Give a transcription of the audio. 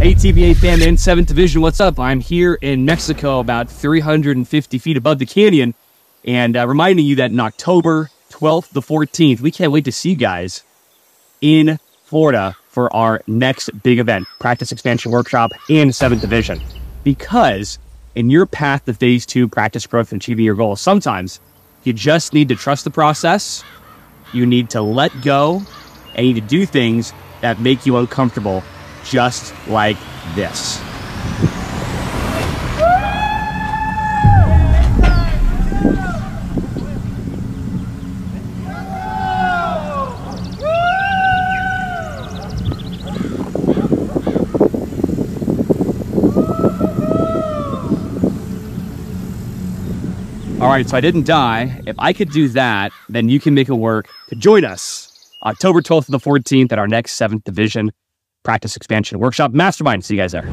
Hey TBA fam and 7th Division, what's up? I'm here in Mexico about 350 feet above the canyon and reminding you that in October 12th to 14th, we can't wait to see you guys in Florida for our next big event, Practice Expansion Workshop in 7th Division. Because in your path to Phase 2 practice growth and achieving your goals, sometimes you just need to trust the process, you need to let go, and you need to do things that make you uncomfortable, just like this. All right, so I didn't die. If I could do that, then you can make it work to join us October 12th to the 14th at our next 7th Division Practice Expansion Workshop Mastermind. See you guys there.